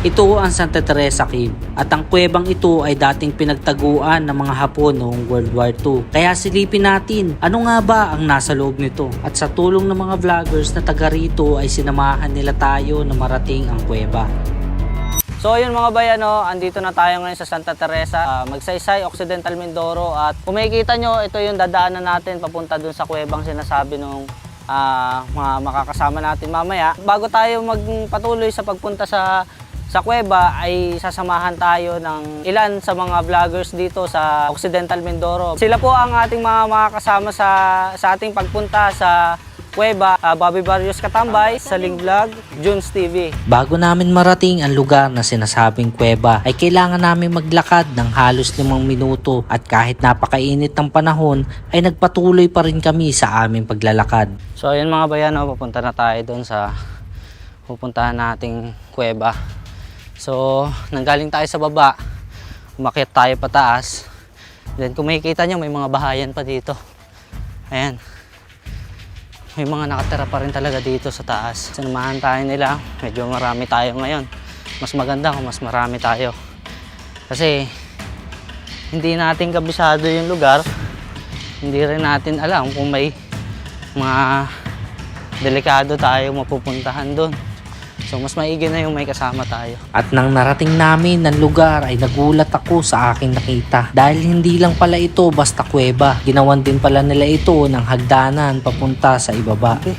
Ito ang Santa Teresa Cave at ang kuwebang ito ay dating pinagtaguan ng mga Hapon noong World War II. Kaya silipin natin ano nga ba ang nasa loob nito. At sa tulong ng mga vloggers na taga rito ay sinamahan nila tayo na marating ang kuweba. So ayun mga bayan, andito na tayo ngayon sa Santa Teresa, Magsaysay, Occidental Mindoro. At kung makikita nyo, ito yung dadaanan natin papunta dun sa kuwebang sinasabi nung mga makakasama natin mamaya. Bago tayo magpatuloy sa pagpunta sa kuweba ay sasamahan tayo ng ilan sa mga vloggers dito sa Occidental Mindoro. Sila po ang ating mga makakasama sa ating pagpunta sa kuweba, Bobby Barrios Katambay, Saling Vlog, Junes TV. Bago namin marating ang lugar na sinasabing kuweba ay kailangan namin maglakad ng halos 5 minuto at kahit napakainit ng panahon ay nagpatuloy pa rin kami sa aming paglalakad. So ayun mga bayan, pupunta na tayo doon sa pupuntahan nating kuweba. So nanggaling tayo sa baba, umakyat tayo pataas. Then kung makikita nyo may mga bahayan pa dito. Ayan. May mga nakatira pa rin talaga dito sa taas. Sinamahan tayo nila. Medyo marami tayo ngayon. Mas maganda kung mas marami tayo. Kasi hindi natin kabisado yung lugar. Hindi rin natin alam kung may mga delikado tayo mapupuntahan doon. So mas maigi na yung may kasama tayo. At nang narating namin ng lugar ay nagulat ako sa aking nakita. Dahil hindi lang pala ito basta kuweba. Ginawan din pala nila ito ng hagdanan papunta sa ibaba. Okay.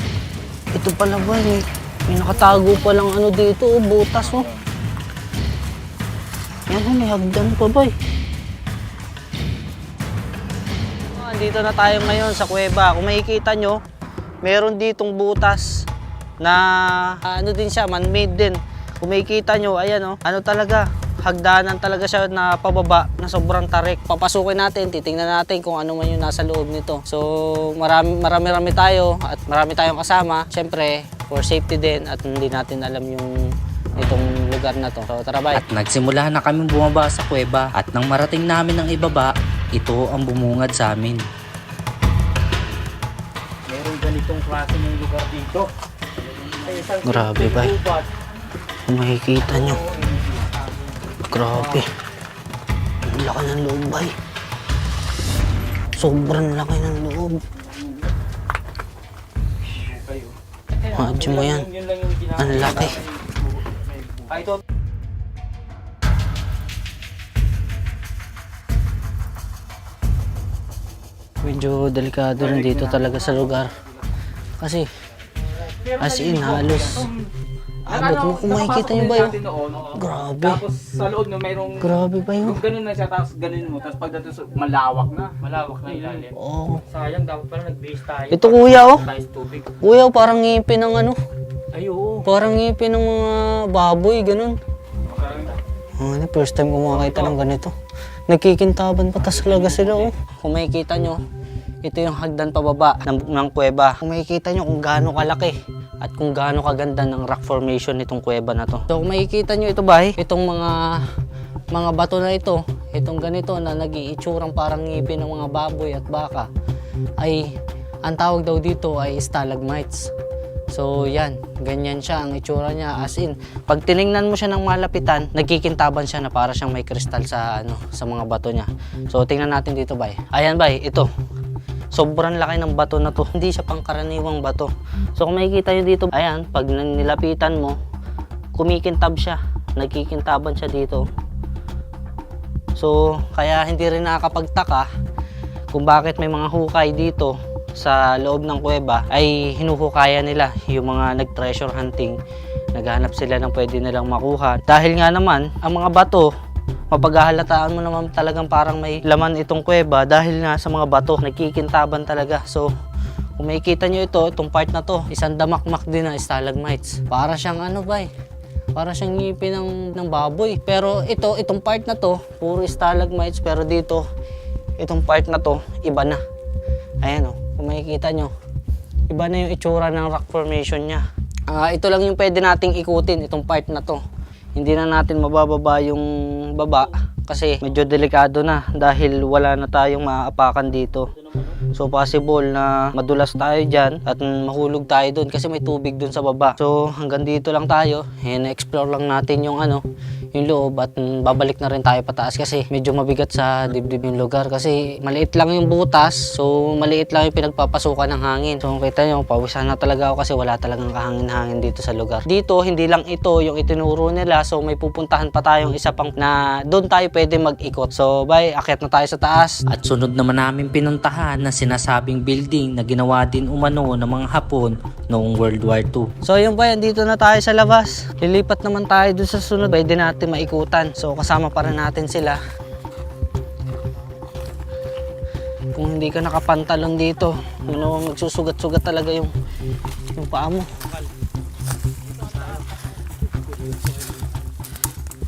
Ito pala ba eh. May nakatago palang ano dito, butas oh. Yan may hagdan pa ba eh. Andito na tayo ngayon sa kuweba. Kung makikita nyo, meron ditong butas na ano din siya, man-made din. Kung makikita nyo, ayan ano talaga, hagdanan talaga siya na pababa na sobrang tarik. Papasukin natin, titingnan natin kung ano man yung nasa loob nito. So marami tayo at marami tayong kasama. Siyempre, for safety din at hindi natin alam yung itong lugar na to. So tara bye. At nagsimula na kami bumaba sa kuweba at nang marating namin ang ibaba, ito ang bumungad sa amin. Meron ganitong klase ng lugar dito. Grabe ba? Kung makikita nyo. Grabe. Ang laki ng loob ba? Sobrang laki ng loob. Madyo mo yan. Ang laki. Medyo delikado rin dito talaga sa lugar. Kasi as in, halos abot mo kung makikita nyo ba yun? Grabe. Tapos sa loob na mayroong Grabe ba yun? ganun na siya, tapos ganun mo, tapos pagdating sa malawak na ilalim. Oo. Sayang, dapat pala nag-base tayo. Ito kuya oh. Tayo sa tubig. Kuya, parang ngipin ng ano. Ay, oo. Parang ngipin ng mga baboy, ganun. First time ko makakita ng ganito. Nagkikintaban pa talaga sila oh. Kung makikita nyo, ito yung hagdan pababa ng kuweba. Kung makikita nyo kung gaano kalaki at kung gaano kaganda ng rock formation nitong kuweba na to. So kung makikita nyo ito ba, itong mga bato na ito, itong ganito na nag-iitsurang parang ngipin ng mga baboy at baka, ay ang tawag daw dito ay stalagmites. So yan, ganyan siya ang itsura niya, as in pag tiningnan mo siya ng malapitan, nagkikintaban siya na para siyang may kristal sa mga bato niya. So tingnan natin dito bay. Ayan bay, ito. Sobrang laki ng bato na to. Hindi siya pangkaraniwang bato. So kung makikita nyo dito, ayan, pag nilapitan mo, kumikintab siya. Nagkikintaban siya dito. So kaya hindi rin nakakapagtaka kung bakit may mga hukay dito sa loob ng kuweba ay hinuhukayan nila yung mga nag-treasure hunting. Naghahanap sila ng pwede nilang makuha. Dahil nga naman, ang mga bato, mapaghahalataan mo naman talagang parang may laman itong kuweba dahil nga sa mga bato, nagkikintaban talaga. So, kung makikita nyo itong part na to, isang damakmak din na stalagmites. Para siyang ano ba para siyang ngipin ng baboy. Pero itong part na to, puro stalagmites. Pero dito, itong part na to, iba na. Ayan kung makikita nyo, iba na yung itsura ng rock formation niya. Ito lang yung pwede nating ikutin, itong part na to. Hindi na natin mabababa yung baba kasi medyo delikado na dahil wala na tayong maaapakan dito. So possible na madulas tayo dyan at mahulog tayo doon kasi may tubig doon sa baba. So hanggang dito lang tayo. And explore lang natin yung yung loob at babalik na rin tayo pataas kasi medyo mabigat sa dibdib yung lugar kasi maliit lang yung butas, so maliit lang yung pinagpapasukan ng hangin. So kita nyo, pawisan na talaga ako kasi wala talagang kahangin-hangin dito sa lugar. Dito, hindi lang ito yung itinuro nila, so may pupuntahan pa tayong isa pang na doon tayo pwede mag-ikot. So bye, akyat na tayo sa taas. At sunod naman namin pinuntahan na sinasabing building na ginawa din umano ng mga Hapon noong World War II. So yun ba, dito na tayo sa labas. Lilipat naman tayo doon sa sunod. Pwede natin maikutan. So kasama pa rin natin sila. Kung hindi ka nakapantalon dito, magsusugat-sugat talaga yung paa mo.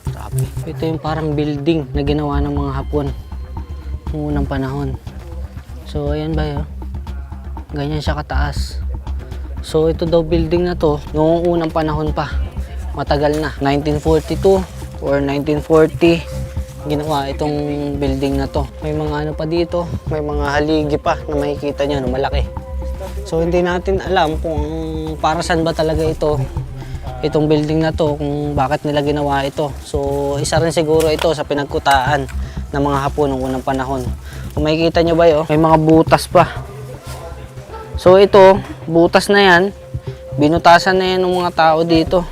Grabe. Ito yung parang building na ginawa ng mga Hapon noong unang panahon. So ayan ba yun? Ganyan siya kataas. So ito daw building na to, noong unang panahon pa. Matagal na. 1942 or 1940, ginawa itong building na to. May mga ano pa dito, may mga haligi pa na makikita nyo na malaki. So hindi natin alam kung para saan ba talaga itong building na to, kung bakit nila ginawa ito. So isa rin siguro ito sa pinagkutaan ng mga Hapon noong unang panahon. Kung makikita nyo ba yun, may mga butas pa. So ito, butas na yan, binutasan na yan ng mga tao dito.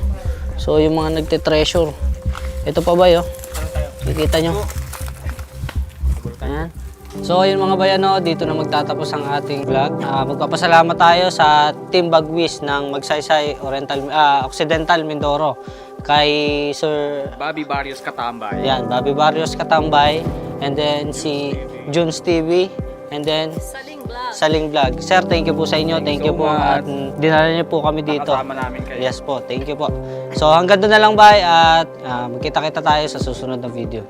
So yung mga nagte-treasure. Ito pa ba yun? Kikita nyo? Ayan. So yun mga bayano, dito na magtatapos ang ating vlog. Magpapasalamat tayo sa Team Bagwis ng Magsaysay Occidental Mindoro. Kay Sir Bobby Barrios Katambay. Yan, Bobby Barrios Katambay. And then si Junes TV. And then Saling Vlog. Sir, thank you po sa inyo. Thank you po. At dinala niyo po kami dito. Nakasama namin kayo. Yes po, thank you po. So hanggang doon na lang bye at magkita-kita tayo sa susunod na video.